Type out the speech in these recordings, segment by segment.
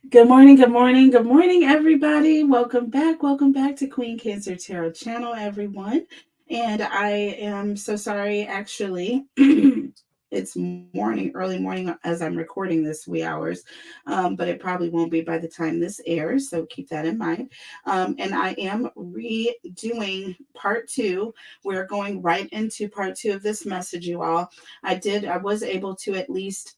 Good morning, good morning, good morning, everybody. Welcome back to Queen Cancer Tarot channel, everyone. And I am so sorry, actually. It's morning, early morning as I'm recording this wee hours, but it probably won't be by the time this airs, so keep that in mind. And I am redoing part two. We're going right into part two of this message, you all. I was able to at least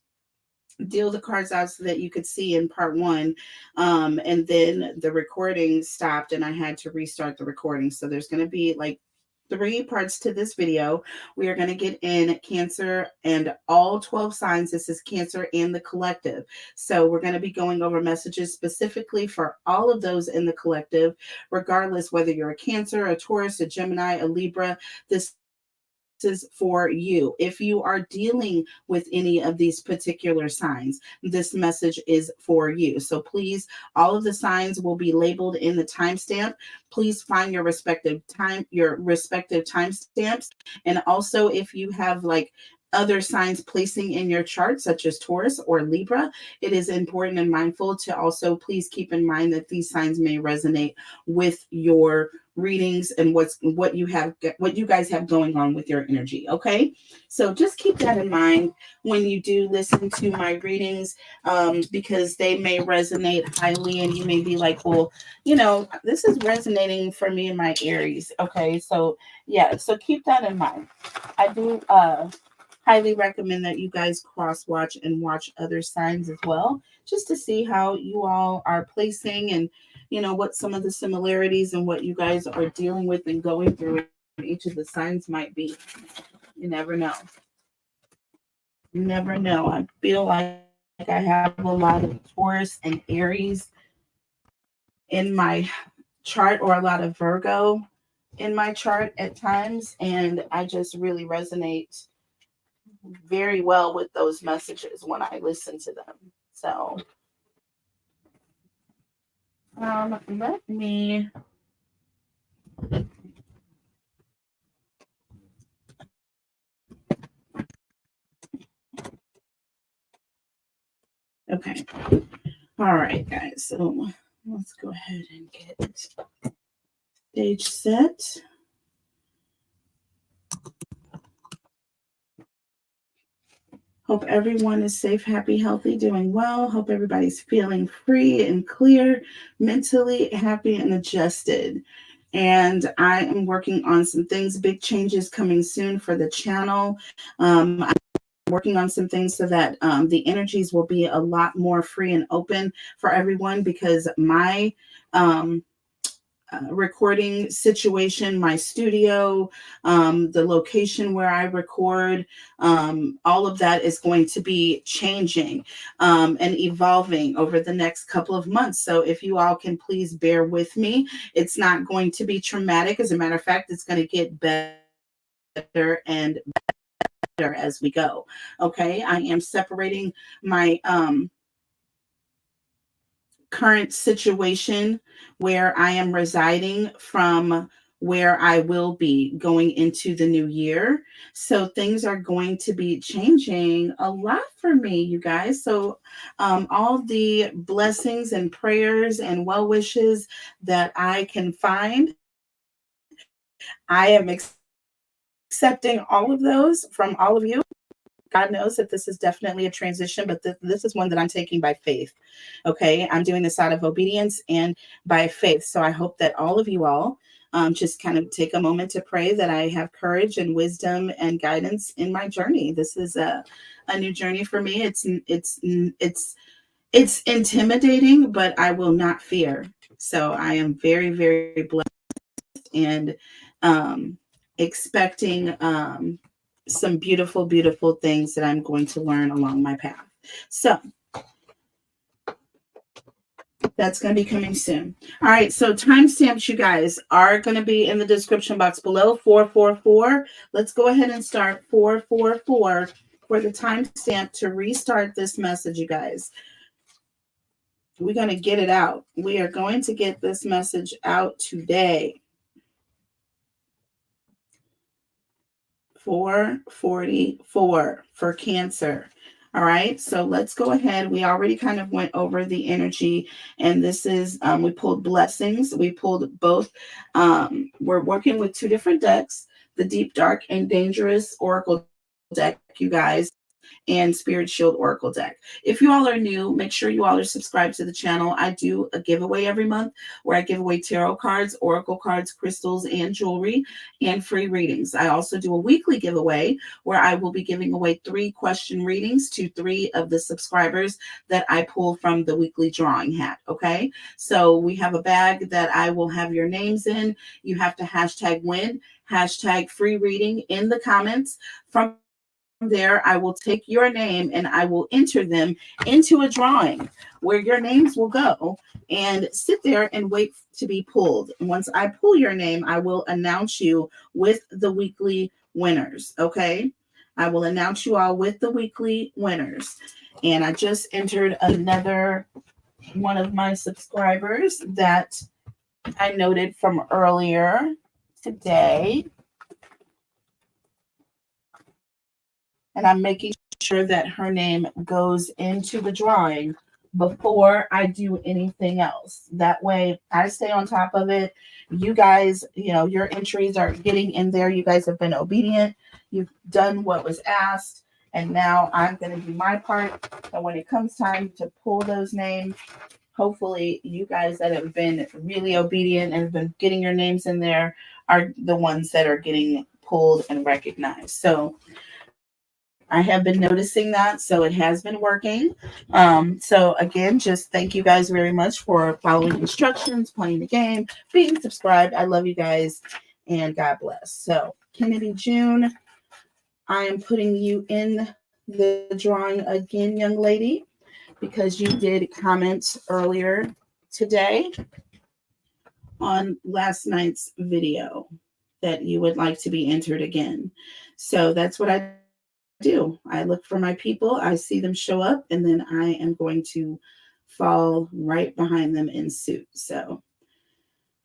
deal the cards out so that you could see in part one, and then the recording stopped and I had to restart the recording. So there's going to be like three parts to this video. We are going to get in Cancer and all 12 signs. This is Cancer and the collective, so we're going to be going over messages specifically for all of those in the collective, regardless whether you're a Cancer, a Taurus, a Gemini, a Libra. This is for you. If you are dealing with any of these particular signs, this message is for you. So please, all of the signs will be labeled in the timestamp. Please find your respective timestamps. And also, if you have like other signs placing in your chart, such as Taurus or Libra, it is important and mindful to also please keep in mind that these signs may resonate with your readings and what you guys have going on with your energy. Okay, so just keep that in mind when you do listen to my readings, because they may resonate highly and you may be like, well, this is resonating for me and my Aries. Okay, so yeah, so keep that in mind. I do highly recommend that you guys cross watch and watch other signs as well, just to see how you all are placing and what some of the similarities and what you guys are dealing with and going through in each of the signs might be. You never know. You never know. I feel like I have a lot of Taurus and Aries in my chart, or a lot of Virgo in my chart at times, and I just really resonate very well with those messages when I listen to them. So let me okay. All right, guys. So let's go ahead and get stage set. Hope everyone is safe, happy, healthy, doing well. Hope everybody's feeling free and clear, mentally happy and adjusted. And I am working on some things, big changes coming soon for the channel. I'm working on some things so that the energies will be a lot more free and open for everyone, because my recording situation, my studio, the location where I record, all of that is going to be changing and evolving over the next couple of months. So if you all can please bear with me, it's not going to be traumatic. As a matter of fact, it's going to get better and better as we go. Okay, I am separating my current situation where I am residing from where I will be going into the new year. So things are going to be changing a lot for me, you guys. So all the blessings and prayers and well wishes that I can find, I am accepting all of those from all of you. God knows that this is definitely a transition, but this is one that I'm taking by faith. Okay, I'm doing this out of obedience and by faith. So I hope that all of you all just kind of take a moment to pray that I have courage and wisdom and guidance in my journey. This is a new journey for me. It's intimidating, but I will not fear. So I am very, very blessed and expecting some beautiful, beautiful things that I'm going to learn along my path. So that's going to be coming soon. All right. So timestamps, you guys, are going to be in the description box below. 444. Let's go ahead and start 444 for the timestamp to restart this message, you guys. We're going to get it out. We are going to get this message out today. 444 for Cancer. All right, so let's go ahead. We already kind of went over the energy, and this is, we pulled blessings. We pulled both. We're working with two different decks, the Deep, Dark, and Dangerous Oracle deck, you guys, and Spirit Shield Oracle deck. If you all are new, make sure you all are subscribed to the channel. I do a giveaway every month where I give away tarot cards, oracle cards, crystals, and jewelry, and free readings. I also do a weekly giveaway where I will be giving away 3-question readings to 3 of the subscribers that I pull from the weekly drawing hat. Okay, so we have a bag that I will have your names in. You have to hashtag win, hashtag free reading in the comments. From there, I will take your name and I will enter them into a drawing where your names will go and sit there and wait to be pulled. And once I pull your name, I will announce you with the weekly winners. Okay, I will announce you all with the weekly winners. And I just entered another one of my subscribers that I noted from earlier today. And I'm making sure that her name goes into the drawing before I do anything else. That way I stay on top of it. You guys, your entries are getting in there. You guys have been obedient. You've done what was asked. And now I'm going to do my part. And when it comes time to pull those names, hopefully you guys that have been really obedient and have been getting your names in there are the ones that are getting pulled and recognized. So I have been noticing that, so it has been working. So again, just thank you guys very much for following instructions, playing the game, being subscribed. I love you guys, and God bless. So Kennedy June, I am putting you in the drawing again, young lady, because you did comment earlier today on last night's video that you would like to be entered again. So that's what I do. I look for my people, I see them show up, and then I am going to fall right behind them in suit. So,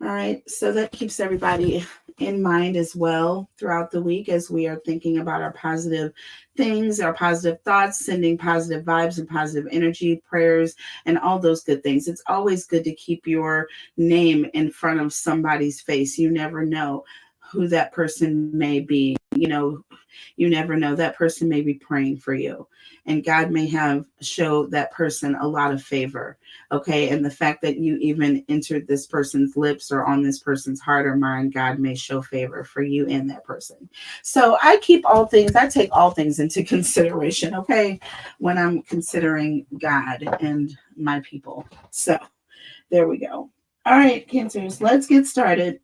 all right. So that keeps everybody in mind as well throughout the week as we are thinking about our positive things, our positive thoughts, sending positive vibes and positive energy, prayers, and all those good things. It's always good to keep your name in front of somebody's face. You never know who that person may be. You never know. That person may be praying for you, and God may have showed that person a lot of favor. Okay. And the fact that you even entered this person's lips or on this person's heart or mind, God may show favor for you and that person. So I take all things into consideration. Okay. When I'm considering God and my people. So there we go. All right, Cancers, let's get started.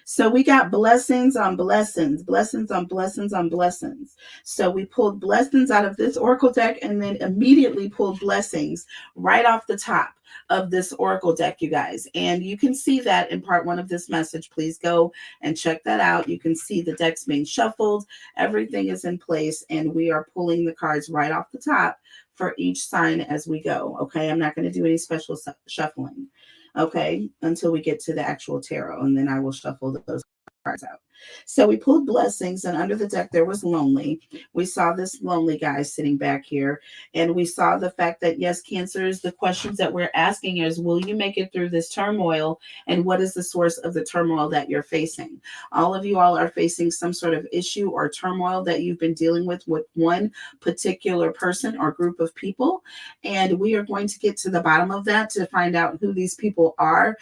So we got blessings on blessings, blessings on blessings on blessings. So we pulled blessings out of this oracle deck and then immediately pulled blessings right off the top of this oracle deck, you guys. And you can see that in part 1 of this message. Please go and check that out. You can see the decks being shuffled. Everything is in place, and we are pulling the cards right off the top for each sign as we go. Okay, I'm not going to do any special shuffling. Okay, until we get to the actual tarot, and then I will shuffle those cards out. So we pulled blessings, and under the deck there was lonely. We saw this lonely guy sitting back here, and we saw the fact that, yes, Cancers, the questions that we're asking is, will you make it through this turmoil, and what is the source of the turmoil that you're facing? All of you all are facing some sort of issue or turmoil that you've been dealing with one particular person or group of people, and we are going to get to the bottom of that to find out who these people are,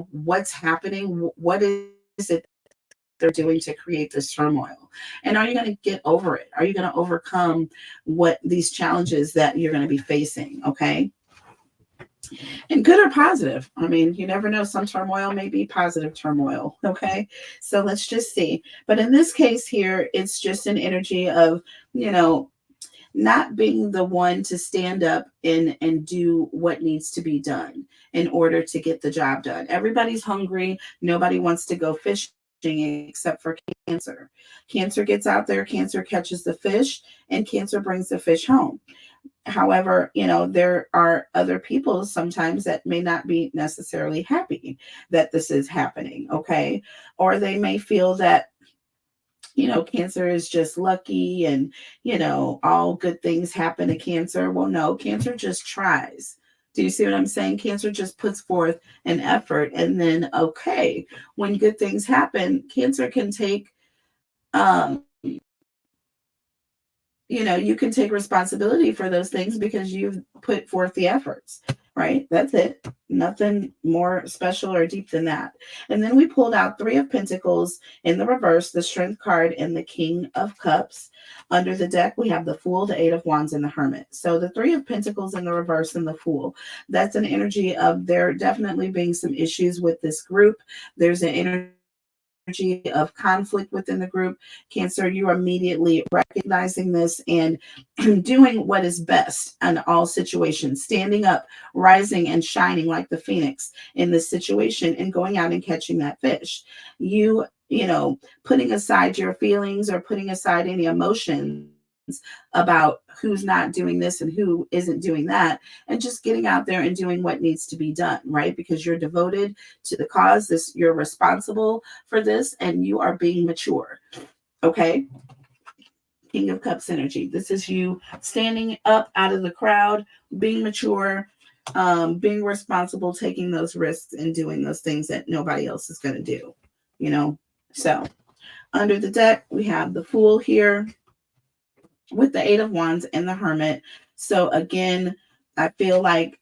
what's happening, what is it they're doing to create this turmoil, and are you going to get over it? Are you going to overcome what these challenges that you're going to be facing? Okay, and good or positive. I mean, you never know, some turmoil may be positive turmoil. Okay, so let's just see. But in this case here, it's just an energy of not being the one to stand up and do what needs to be done in order to get the job done. Everybody's hungry. Nobody wants to go fishing except for Cancer. Cancer gets out there, Cancer catches the fish, and Cancer brings the fish home. However, there are other people sometimes that may not be necessarily happy that this is happening. Okay. Or they may feel that Cancer is just lucky and, all good things happen to Cancer. Well, no, Cancer just tries. Do you see what I'm saying? Cancer just puts forth an effort. And then, okay, when good things happen, Cancer can take, you can take responsibility for those things because you've put forth the efforts, right? That's it. Nothing more special or deep than that. And then we pulled out Three of Pentacles in the reverse, the Strength card, and the King of Cups. Under the deck, we have the Fool, the Eight of Wands, and the Hermit. So the Three of Pentacles in the reverse and the Fool, that's an energy of there definitely being some issues with this group. There's an energy of conflict within the group. Cancer, you are immediately recognizing this and doing what is best in all situations, standing up, rising and shining like the phoenix in this situation and going out and catching that fish. Putting aside your feelings or putting aside any emotions about who's not doing this and who isn't doing that, and just getting out there and doing what needs to be done, right? Because you're devoted to the cause, you're responsible for this, and you are being mature. Okay. King of Cups energy. This is you standing up out of the crowd, being mature, being responsible, taking those risks and doing those things that nobody else is going to do, So under the deck, we have the Fool here with the Eight of Wands and the Hermit. So again, I feel like,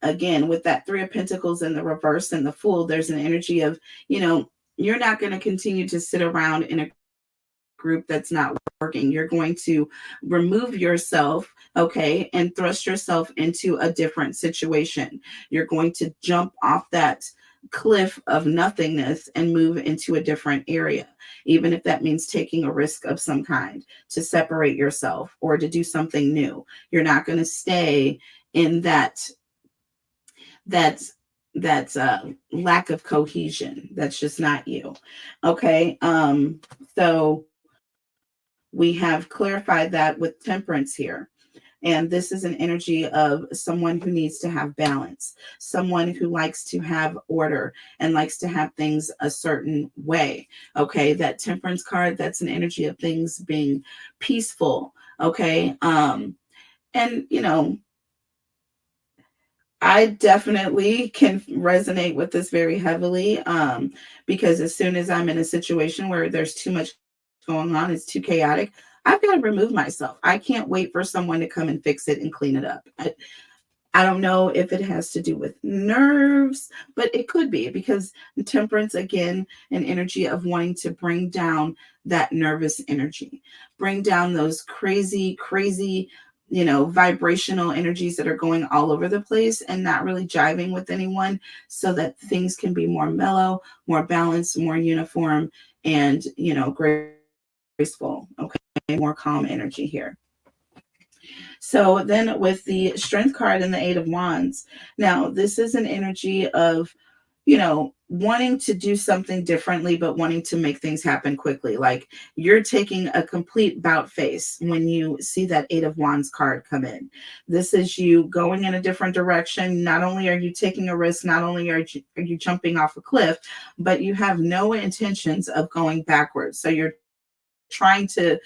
again, with that Three of Pentacles in the reverse and the Fool, there's an energy of, you're not going to continue to sit around in a group that's not working. You're going to remove yourself, okay, and thrust yourself into a different situation. You're going to jump off that cliff of nothingness and move into a different area, even if that means taking a risk of some kind to separate yourself or to do something new. You're not going to stay in that lack of cohesion. That's just not you. Okay. So we have clarified that with Temperance here. And this is an energy of someone who needs to have balance, someone who likes to have order and likes to have things a certain way. Okay. That Temperance card, that's an energy of things being peaceful. Okay. And I definitely can resonate with this very heavily, because as soon as I'm in a situation where there's too much going on, it's too chaotic, I've got to remove myself. I can't wait for someone to come and fix it and clean it up. I don't know if it has to do with nerves, but it could be, because Temperance, again, an energy of wanting to bring down that nervous energy, bring down those crazy, vibrational energies that are going all over the place and not really jiving with anyone, so that things can be more mellow, more balanced, more uniform, and, graceful. Okay. More calm energy here. So then with the Strength card and the Eight of Wands, now this is an energy of, wanting to do something differently, but wanting to make things happen quickly. Like you're taking a complete about face when you see that Eight of Wands card come in. This is you going in a different direction. Not only are you taking a risk, not only are you jumping off a cliff, but you have no intentions of going backwards. So you're trying to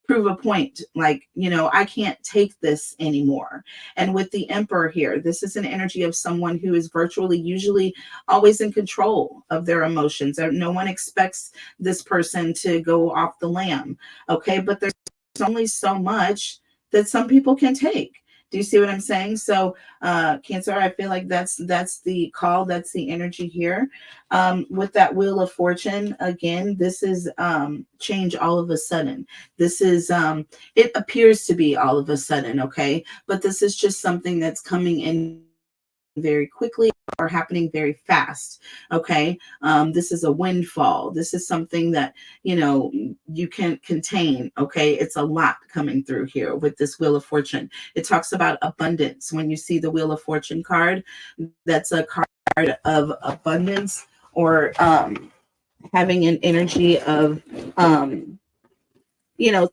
prove a point, like, I can't take this anymore. And with the Emperor here, this is an energy of someone who is virtually usually always in control of their emotions. No one expects this person to go off the lamb. Okay. But there's only so much that some people can take. Do you see what I'm saying? So Cancer, I feel like that's the call. That's the energy here. With that Wheel of Fortune, again, this is change all of a sudden. This is, it appears to be all of a sudden, okay? But this is just something that's coming in very quickly or happening very fast. Okay. This is a windfall. This is something that, you can't contain. Okay. It's a lot coming through here with this Wheel of Fortune. It talks about abundance. When you see the Wheel of Fortune card, that's a card of abundance, or having an energy of,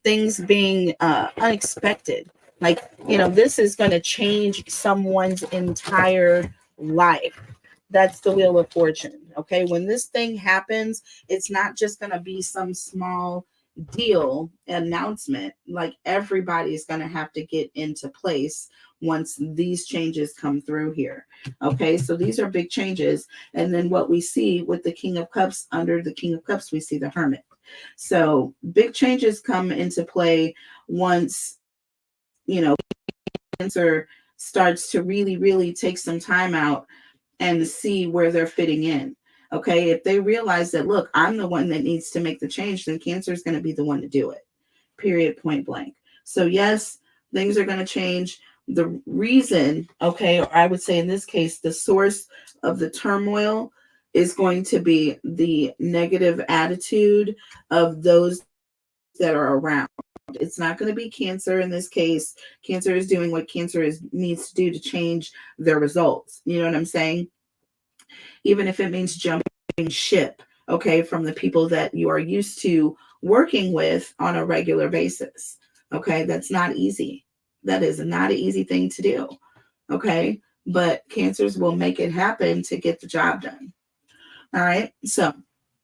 things being unexpected. Like, this is going to change someone's entire life. That's the Wheel of Fortune. Okay. When this thing happens, it's not just going to be some small, deal announcement. Like everybody's going to have to get into place once these changes come through here. Okay, so these are big changes. And then what we see with the King of Cups, under the King of Cups, we see the Hermit. So big changes come into play once, you know, Cancer starts to really take some time out and see where they're fitting in. Okay, if they realize that, look, I'm the one that needs to make the change, then Cancer is going to be the one to do it. Period, point blank. So yes, things are going to change. The reason, okay, or I would say in this case, the source of the turmoil is going to be the negative attitude of those that are around. It's not going to be Cancer in this case. Cancer is doing what Cancer needs to do to change their results. You know what I'm saying? Even if it means jumping ship, okay, from the people that you are used to working with on a regular basis. Okay, that's not easy. That is not an easy thing to do. Okay, but Cancers will make it happen to get the job done. All right, so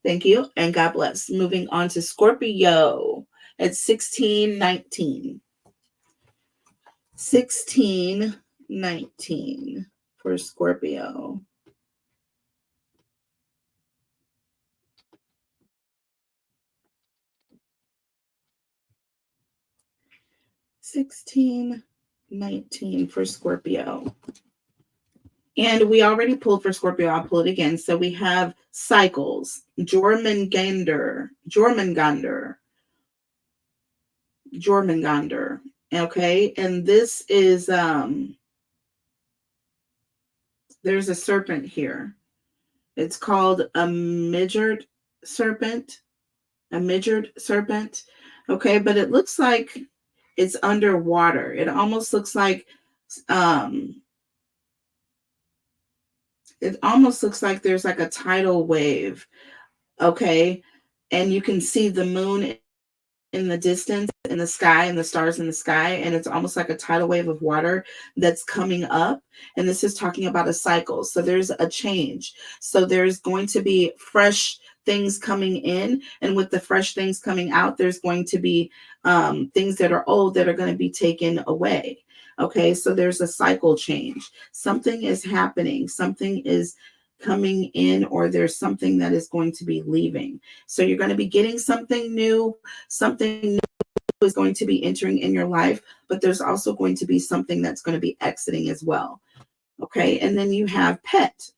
thank you and God bless. Moving on to Scorpio at 1619. 1619 for Scorpio. $16.19 for Scorpio. And we already pulled for Scorpio. I'll pull it again. So we have cycles, Jormungandr. Okay. And this is, there's a serpent here. It's called a midgard serpent. Okay. But it looks like it's underwater. It almost looks like, there's like a tidal wave. Okay. And you can see the moon in the distance, in the sky, and the stars in the sky, and it's almost like a tidal wave of water that's coming up. And this is talking about a cycle. So there's a change. So there's going to be fresh things coming in, and with the fresh things coming out, there's going to be things that are old that are going to be taken away. Okay, so there's a cycle change. Something is happening. Something is coming in, or there's something that is going to be leaving. So you're going to be getting something new. Something new is going to be entering in your life, but there's also going to be something that's going to be exiting as well. Okay, and then you have pet.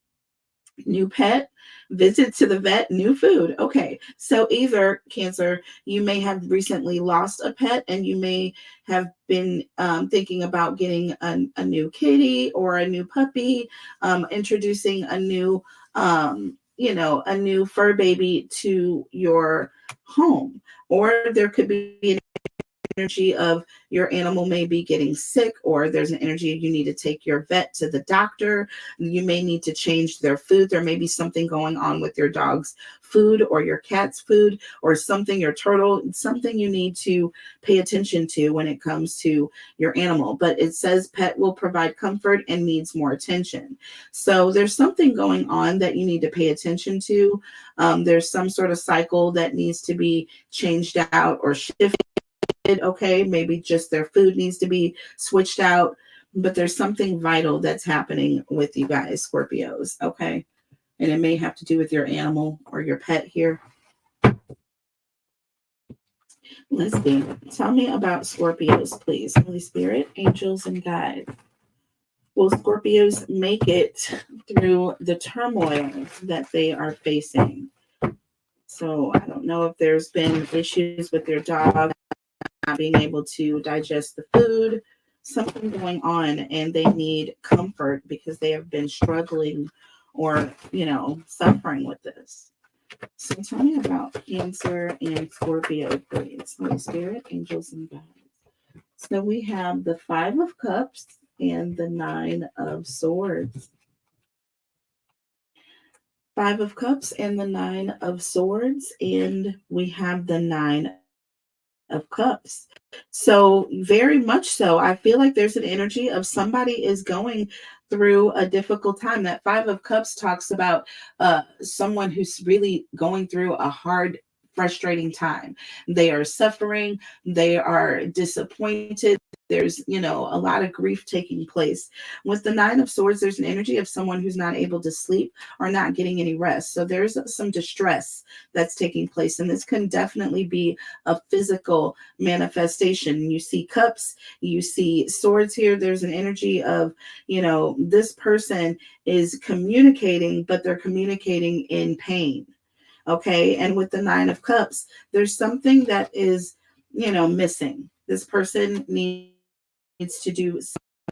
New pet, visit to the vet, new food. Okay, so either Cancer, you may have recently lost a pet, and you may have been thinking about getting a new kitty or a new puppy, introducing a new, a new fur baby to your home. Or there could be an energy of your animal may be getting sick, or there's an energy you need to take your vet to the doctor. You may need to change their food. There may be something going on with your dog's food or your cat's food, or something, your turtle, something you need to pay attention to when it comes to your animal. But it says pet will provide comfort and needs more attention. So there's something going on that you need to pay attention to. There's some sort of cycle that needs to be changed out or shifted. Okay, maybe just their food needs to be switched out, but there's something vital that's happening with you guys, Scorpios. Okay, and it may have to do with your animal or your pet here. Let's see. Tell me about Scorpios, please. Holy Spirit, angels, and guides. Will Scorpios make it through the turmoil that they are facing? So I don't know if there's been issues with their dog not being able to digest the food, something going on, and they need comfort because they have been struggling or, suffering with this. So tell me about Cancer and Scorpio, please. Holy Spirit, angels, and guides. So we have the 5 of Cups and the 9 of Swords. 5 of Cups and the 9 of Swords, and we have the 9 of Cups. So very much so, I feel like there's an energy of somebody is going through a difficult time. That 5 of Cups talks about someone who's really going through a hard frustrating time. They are suffering, they are disappointed. There's, a lot of grief taking place. With the Nine of Swords, there's an energy of someone who's not able to sleep or not getting any rest. So there's some distress that's taking place. And this can definitely be a physical manifestation. You see cups, you see swords here. There's an energy of, this person is communicating, but they're communicating in pain. Okay. And with the Nine of Cups, there's something that is, missing. This person needs to do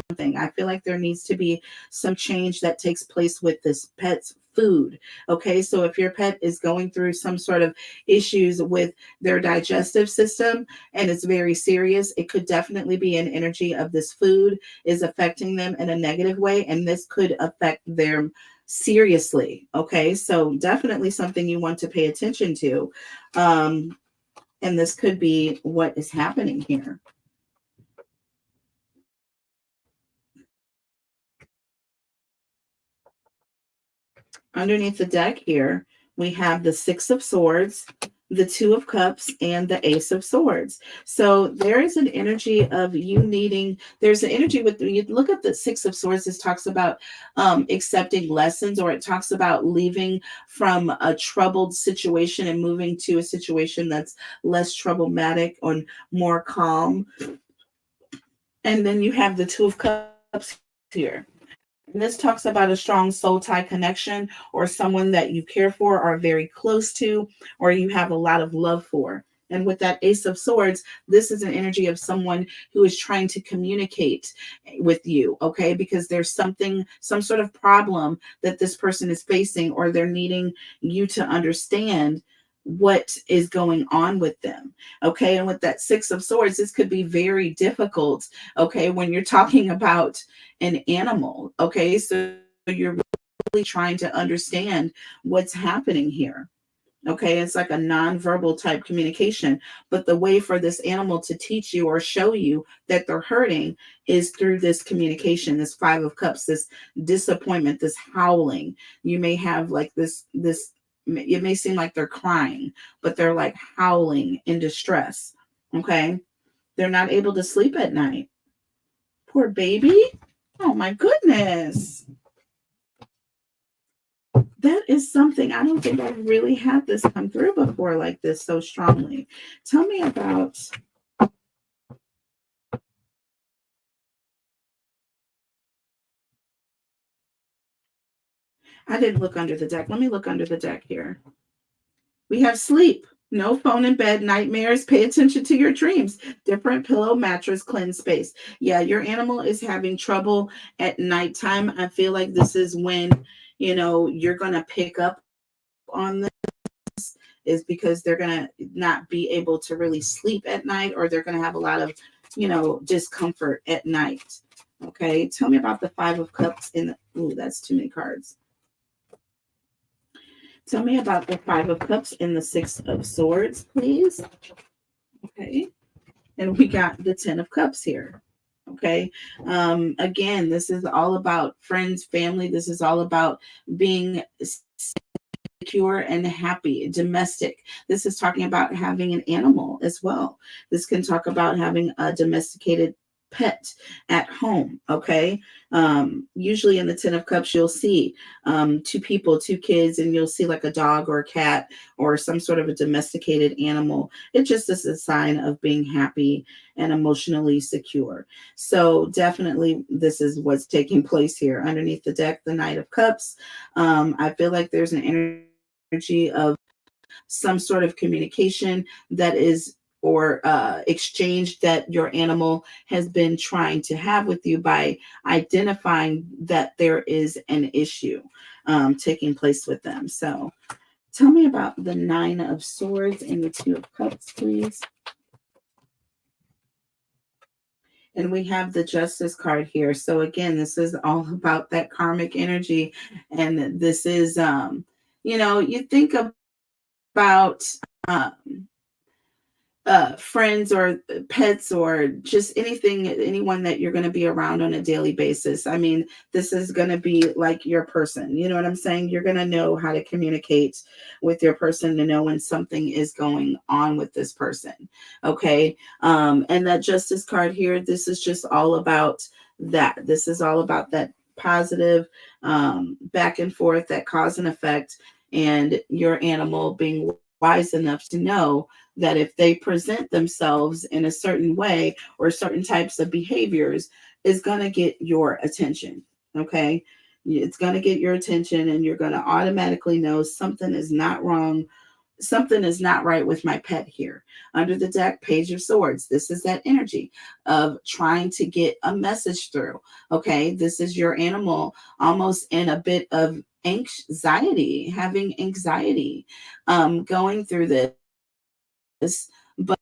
something. I feel like there needs to be some change that takes place with this pet's food. Okay. So if your pet is going through some sort of issues with their digestive system and it's very serious, it could definitely be an energy of this food is affecting them in a negative way. And this could affect them seriously. Okay. So definitely something you want to pay attention to. And this could be what is happening here. Underneath the deck here, we have the Six of Swords, the Two of Cups, and the Ace of Swords. So there is an energy of you needing, there's an energy with, when you look at the Six of Swords, this talks about accepting lessons, or it talks about leaving from a troubled situation and moving to a situation that's less problematic or more calm. And then you have the Two of Cups here. And this talks about a strong soul tie connection, or someone that you care for, are very close to, or you have a lot of love for. And with that Ace of Swords, this is an energy of someone who is trying to communicate with you, okay? Because there's something, some sort of problem that this person is facing, or they're needing you to understand what is going on with them, okay? And with that Six of Swords, this could be very difficult, okay, when you're talking about an animal, okay? So you're really trying to understand what's happening here. Okay, it's like a non-verbal type communication, but the way for this animal to teach you or show you that they're hurting is through this communication, this Five of Cups, this disappointment, this howling. You may have like this, it may seem like they're crying, but they're like howling in distress. Okay, they're not able to sleep at night. Poor baby. Oh my goodness. That is something I don't think I've really had this come through before like this so strongly. Tell me about. I didn't look under the deck. Let me look under the deck here. We have sleep. No phone in bed, nightmares, pay attention to your dreams. Different pillow, mattress, cleanse space. Yeah, your animal is having trouble at nighttime. I feel like this is when, you're going to pick up on this, is because they're going to not be able to really sleep at night, or they're going to have a lot of, discomfort at night. Okay, tell me about the Five of Cups in the, ooh, that's too many cards. Tell me about the Five of Cups and the Six of Swords, please. Okay. And we got the Ten of Cups here. Okay. Again, this is all about friends, family. This is all about being secure and happy, domestic. This is talking about having an animal as well. This can talk about having a domesticated pet at home. Okay. Usually in the Ten of Cups, you'll see two people, two kids, and you'll see like a dog or a cat or some sort of a domesticated animal. It just is a sign of being happy and emotionally secure. So definitely this is what's taking place here. Underneath the deck, the Knight of Cups. I feel like there's an energy of some sort of communication that is, or exchange that your animal has been trying to have with you by identifying that there is an issue taking place with them. So tell me about the Nine of Swords and the Two of Cups, please. And we have the Justice card here. So again, this is all about that karmic energy. And this is, you think about friends or pets or just anyone that you're going to be around on a daily basis. I mean, this is going to be like your person. You know what I'm saying? You're going to know how to communicate with your person to know when something is going on with this person. Okay. And that justice card here, this is just all about that. This is all about that positive back and forth, that cause and effect, and your animal being wise enough to know that if they present themselves in a certain way or certain types of behaviors, is going to get your attention. Okay. It's going to get your attention, and you're going to automatically know something is not wrong. Something is not right with my pet here. Under the deck, Page of Swords. This is that energy of trying to get a message through. Okay. This is your animal almost in a bit of anxiety, having anxiety, going through this. But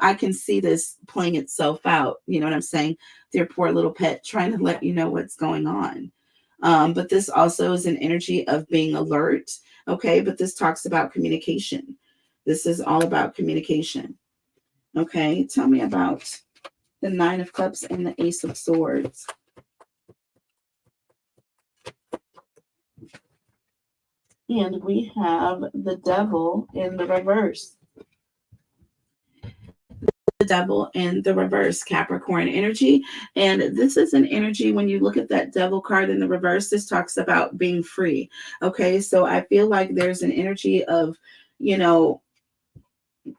I can see this playing itself out. You know what I'm saying? Their poor little pet trying to let you know what's going on. But this also is an energy of being alert. Okay. But this talks about communication. This is all about communication. Okay. Tell me about the Nine of Cups and the Ace of Swords. And we have the Devil in the reverse. The Devil in the reverse, Capricorn energy. And this is an energy, when you look at that Devil card in the reverse, this talks about being free. Okay. So I feel like there's an energy of,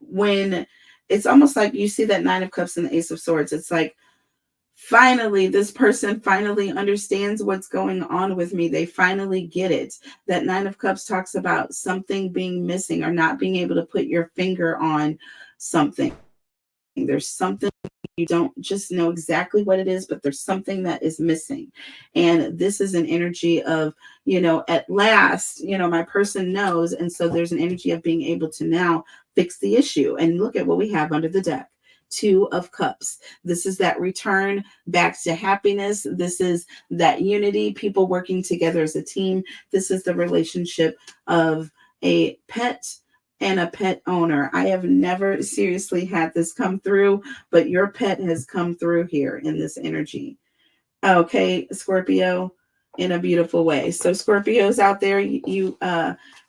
when it's almost like you see that Nine of Cups and the Ace of Swords, it's like, finally, this person finally understands what's going on with me. They finally get it. That Nine of Cups talks about something being missing or not being able to put your finger on something. There's something you don't just know exactly what it is, but there's something that is missing. And this is an energy of, at last, my person knows. And so there's an energy of being able to now fix the issue. And look at what we have under the deck. Two of Cups. This is that return back to happiness. This is that unity, people working together as a team. This is the relationship of a pet and a pet owner. I have never seriously had this come through, but your pet has come through here in this energy. Okay, Scorpio, in a beautiful way. So Scorpios out there, you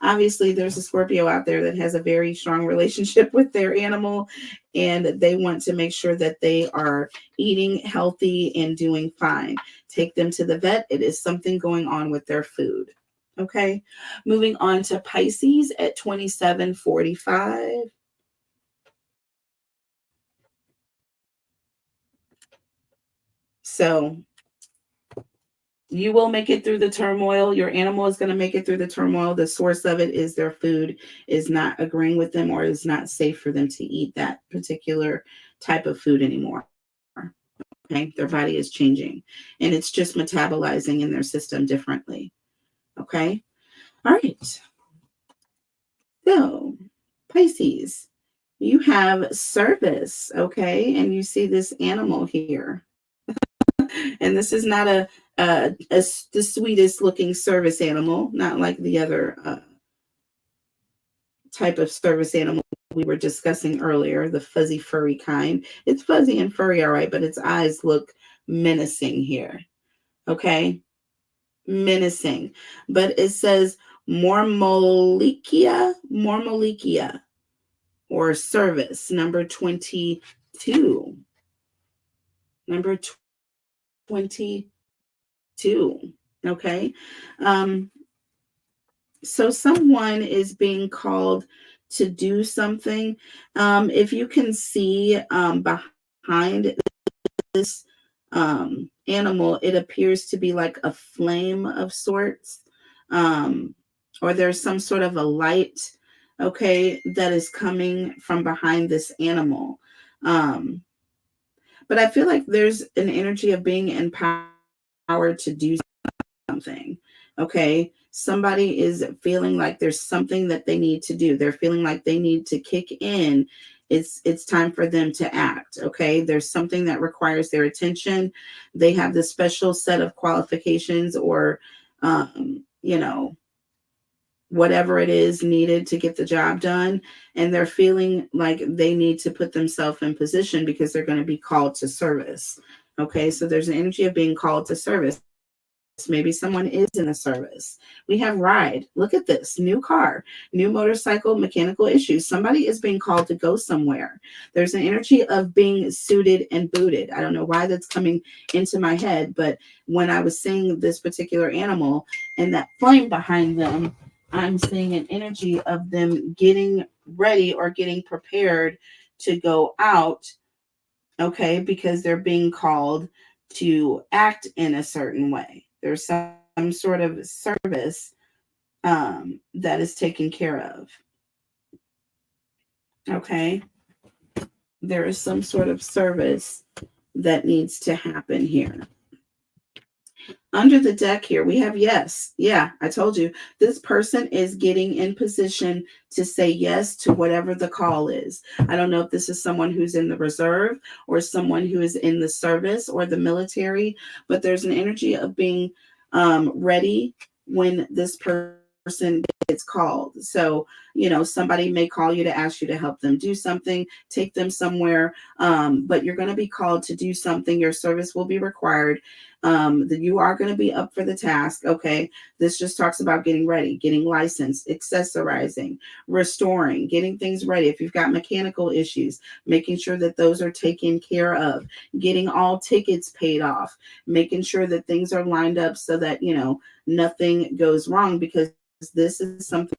obviously there's a Scorpio out there that has a very strong relationship with their animal, and they want to make sure that they are eating healthy and doing fine. Take them to the vet. It is something going on with their food. Okay, moving on to Pisces at 2745. So you will make it through the turmoil. Your animal is going to make it through the turmoil. The source of it is their food is not agreeing with them, or is not safe for them to eat that particular type of food anymore. Okay, their body is changing, and it's just metabolizing in their system differently. Okay, all right. So, Pisces, you have service, okay? And you see this animal here. And this is not the sweetest looking service animal, not like the other type of service animal we were discussing earlier, the fuzzy furry kind. It's fuzzy and furry, all right, but its eyes look menacing here. Okay? Menacing. But it says Mormolikia, or service, number 22. Number 22. Okay. So someone is being called to do something. If you can see behind this animal, it appears to be like a flame of sorts, or there's some sort of a light, okay, that is coming from behind this animal. But I feel like there's an energy of being empowered to do something. Okay. Somebody is feeling like there's something that they need to do. They're feeling like they need to kick in. It's time for them to act. Okay. There's something that requires their attention. They have this special set of qualifications, or, whatever it is needed to get the job done, and they're feeling like they need to put themselves in position because they're going to be called to service. Okay, so there's an energy of being called to service. Maybe someone is in the service. We have ride. Look at this new car, new motorcycle, mechanical issues. Somebody is being called to go somewhere. There's an energy of being suited and booted. I don't know why that's coming into my head, but when I was seeing this particular animal and that flame behind them, I'm seeing an energy of them getting ready or getting prepared to go out, okay, because they're being called to act in a certain way. There's some sort of service that is taken care of. Okay. There is some sort of service that needs to happen here. Under the deck here, we have yes. Yeah, I told you. This person is getting in position to say yes to whatever the call is. I don't know if this is someone who's in the reserve or someone who is in the service or the military, but there's an energy of being ready when this person gets called. So, somebody may call you to ask you to help them do something, take them somewhere, but you're going to be called to do something. Your service will be required. That you are going to be up for the task. Okay. This just talks about getting ready, getting licensed, accessorizing, restoring, getting things ready. If you've got mechanical issues, making sure that those are taken care of, getting all tickets paid off, making sure that things are lined up so that, nothing goes wrong, because this is something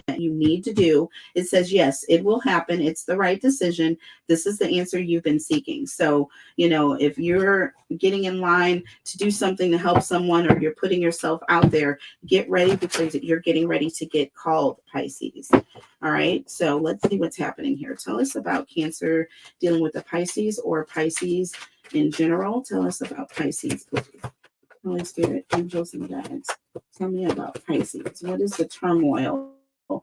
that you need to do. It says, yes, it will happen. It's the right decision. This is the answer you've been seeking. So, if you're getting in line to do something to help someone, or you're putting yourself out there, get ready, because you're getting ready to get called, Pisces. All right. So let's see what's happening here. Tell us about Cancer dealing with the Pisces, or Pisces in general. Tell us about Pisces, please. Holy Spirit, angels, and guides. Tell me about Pisces. What is the turmoil? Or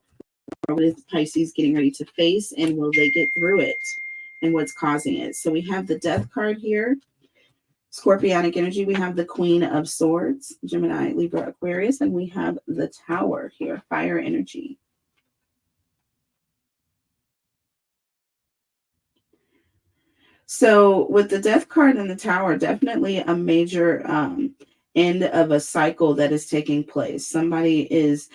what is Pisces getting ready to face, and will they get through it? And what's causing it? So we have the Death card here. Scorpionic energy. We have the Queen of Swords, Gemini, Libra, Aquarius, and we have the Tower here, fire energy. So with the Death card and the Tower, definitely a major end of a cycle that is taking place. Somebody is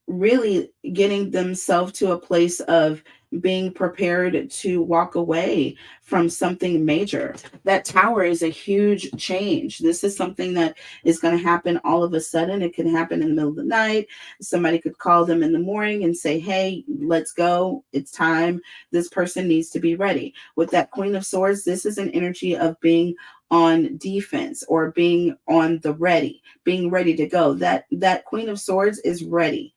really getting themselves to a place of being prepared to walk away from something major. That Tower is a huge change. This is something that is going to happen all of a sudden. It can happen in the middle of the night. Somebody could call them in the morning and say, hey, let's go. It's time. This person needs to be ready. With that Queen of Swords, this is an energy of being on defense, or being on the ready, being ready to go. That Queen of Swords is ready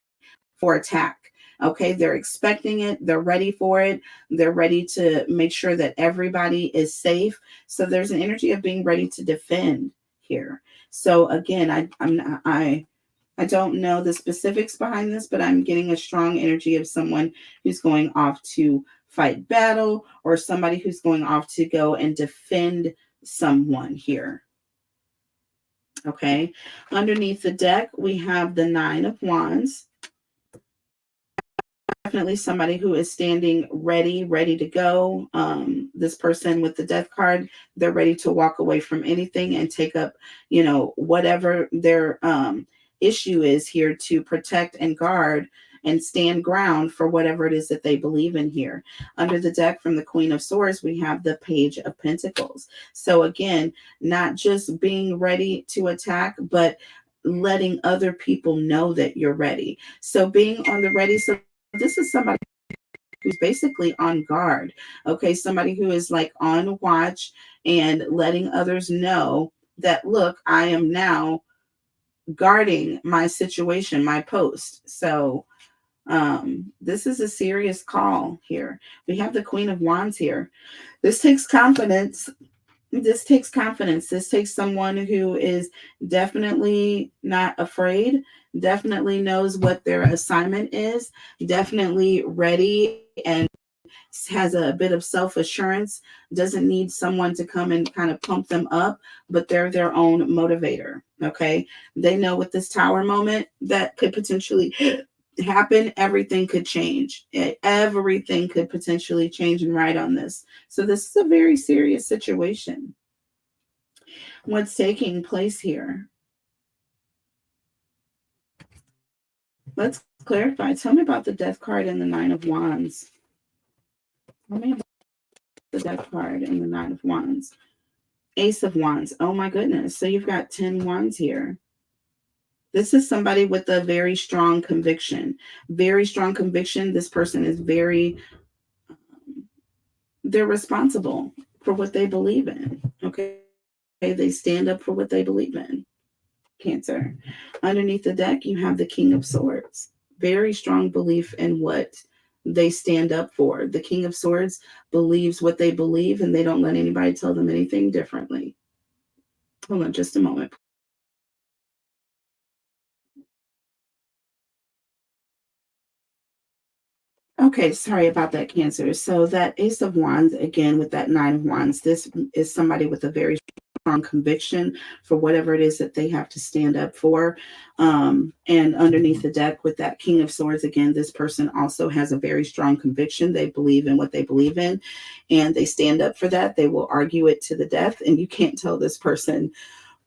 for attack. Okay, they're expecting it, they're ready for it, they're ready to make sure that everybody is safe. So there's an energy of being ready to defend here. So again, I don't know the specifics behind this, but I'm getting a strong energy of someone who's going off to fight battle, or somebody who's going off to go and defend someone here. Okay, underneath the deck, we have the Nine of Wands. Definitely somebody who is standing ready to go. This person with the Death card, they're ready to walk away from anything and take up, whatever their issue is here, to protect and guard and stand ground for whatever it is that they believe in here. Under the deck from the Queen of Swords, we have the Page of Pentacles. So again, not just being ready to attack, but letting other people know that you're ready. So being on the ready. So this is somebody who's basically on guard. Okay, somebody who is like on watch and letting others know that, look, I am now guarding my situation, my post. So this is a serious call here. We have the Queen of Wands here. This takes confidence. This takes confidence. This takes someone who is definitely not afraid, definitely knows what their assignment is, definitely ready and has a bit of self-assurance, doesn't need someone to come and kind of pump them up, but they're their own motivator. Okay. They know with this tower moment that could potentially happen, everything could change. Everything could potentially change and right on this. So this is a very serious situation. What's taking place here? Let's clarify. Tell me about the Death card and the Nine of Wands. Tell me about the Death card and the Nine of Wands. Ace of Wands. Oh my goodness. So you've got 10 wands here. This is somebody with a very strong conviction. Very strong conviction. This person is they're responsible for what they believe in. Okay. They stand up for what they believe in. Cancer. Underneath the deck, you have the King of Swords. Very strong belief in what they stand up for. The King of Swords believes what they believe, and they don't let anybody tell them anything differently. Hold on just a moment. Okay, sorry about that, Cancer. So that Ace of Wands, again, with that Nine of Wands, this is somebody with a very strong conviction for whatever it is that they have to stand up for. And underneath the deck with that King of Swords, again, this person also has a very strong conviction. They believe in what they believe in, and they stand up for that. They will argue it to the death, and you can't tell this person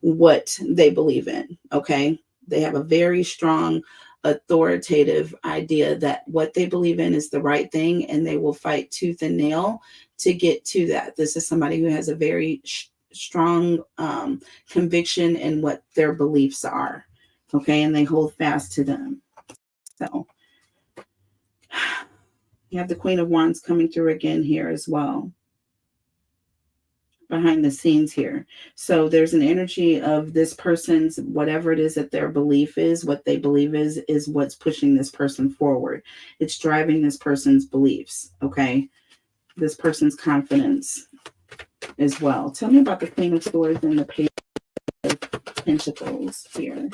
what they believe in. Okay. They have a very strong authoritative idea that what they believe in is the right thing, and they will fight tooth and nail to get to that. This is somebody who has a very strong conviction in what their beliefs are. Okay. And they hold fast to them. So you have the Queen of Wands coming through again here as well, behind the scenes here. So there's an energy of this person's, whatever it is that their belief is, what they believe is what's pushing this person forward. It's driving this person's beliefs. Okay. This person's confidence as well. Tell me about the Queen of Swords and the Page of Pentacles here.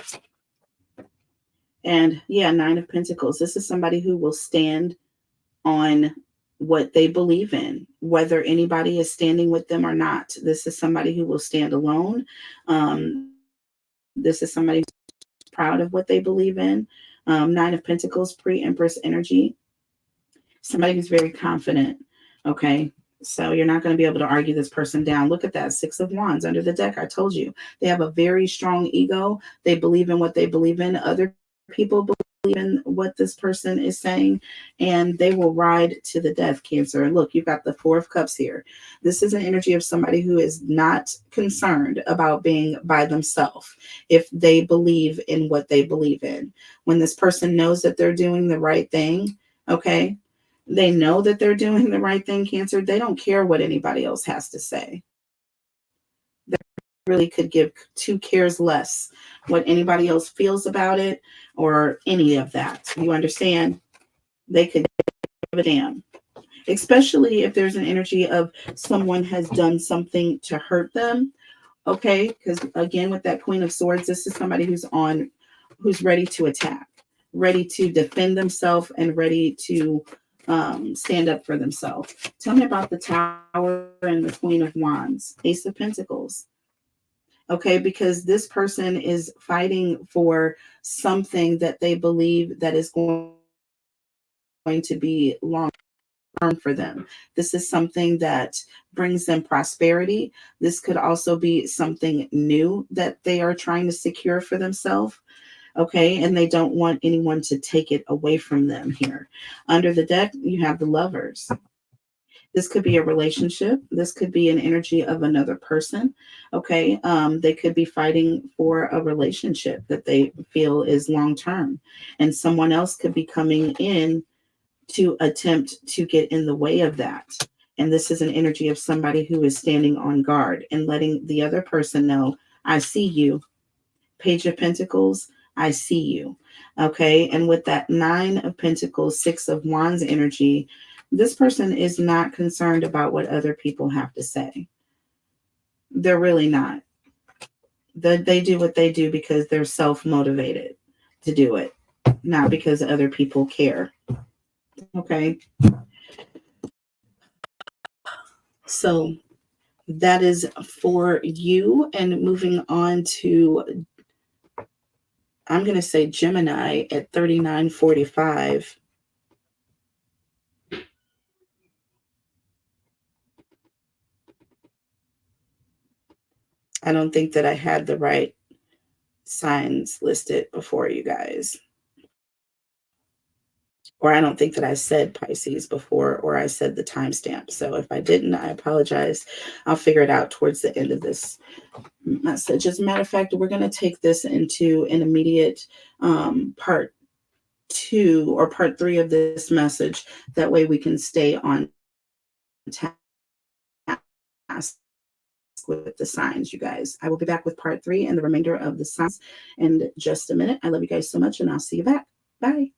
And yeah, Nine of Pentacles. This is somebody who will stand on what they believe in, whether anybody is standing with them or not. This is somebody who will stand alone. This is somebody who's proud of what they believe in. Nine of Pentacles, pre-Empress energy. Somebody who's very confident. Okay. So you're not going to be able to argue this person down. Look at that. Six of Wands under the deck. I told you they have a very strong ego. They believe in what they believe in. Other people believe in what this person is saying, and they will ride to the death, Cancer. And look, you've got the Four of Cups here. This is an energy of somebody who is not concerned about being by themselves if they believe in what they believe in. When this person knows that they're doing the right thing, okay, they know that they're doing the right thing, Cancer. They don't care what anybody else has to say. They really could give two cares less what anybody else feels about it or any of that. You understand? They could give a damn. Especially if there's an energy of someone has done something to hurt them. Okay? Because again, with that Queen of Swords, this is somebody who's ready to attack, ready to defend themselves, and ready to stand up for themselves. Tell me about the Tower and the Queen of Wands, Ace of Pentacles. Okay, because this person is fighting for something that they believe that is going to be long term for them. This is something that brings them prosperity. This could also be something new that they are trying to secure for themselves. Okay, and they don't want anyone to take it away from them here. Under the deck, you have the Lovers. This could be a relationship. This could be an energy of another person. Okay, they could be fighting for a relationship that they feel is long term, and someone else could be coming in to attempt to get in the way of that. And this is an energy of somebody who is standing on guard and letting the other person know, I see you. Page of Pentacles, I see you. Okay. And with that Nine of Pentacles, Six of Wands energy, this person is not concerned about what other people have to say. They're really not. They do what they do because they're self-motivated to do it, not because other people care. Okay. So that is for you. And moving on to, I'm going to say Gemini at 39:45. I don't think that I had the right signs listed before, you guys. Or I don't think that I said Pisces before, or I said the timestamp. So if I didn't, I apologize. I'll figure it out towards the end of this message. As a matter of fact, we're going to take this into an immediate part 2 or part 3 of this message. That way we can stay on task with the signs, you guys. I will be back with part 3 and the remainder of the signs in just a minute. I love you guys so much, and I'll see you back. Bye.